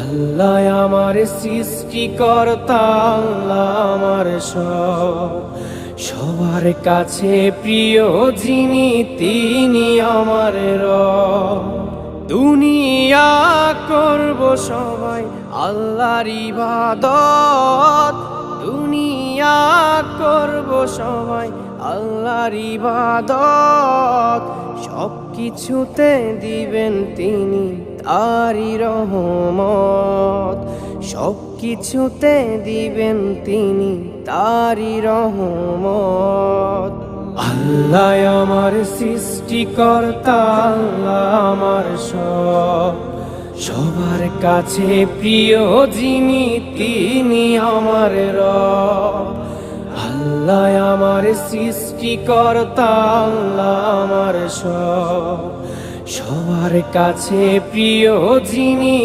আল্লাহ আমার সৃষ্টিকর্তা, আল্লাহ আমার সবার কাছে প্রিয় যিনি, তিনি আমার রব। দুনিয়া করব সবাই আল্লাহর ইবাদত, দুনিয়া করব সবাই আল্লাহর ইবাদত। সব কিছুতে দিবেন তিনি তারি রহমত, সব কিছুতে দিবেন তিনি তারি রহমত। আল্লাহ আমার সৃষ্টিকর্তা, আল্লাহ আমার সবার কাছে প্রিয় যিনি, তিনি আমার রব। আল্লাহ আমার সৃষ্টিকর্তা, আল্লাহ আমার সবার কাছে প্রিয় যিনি।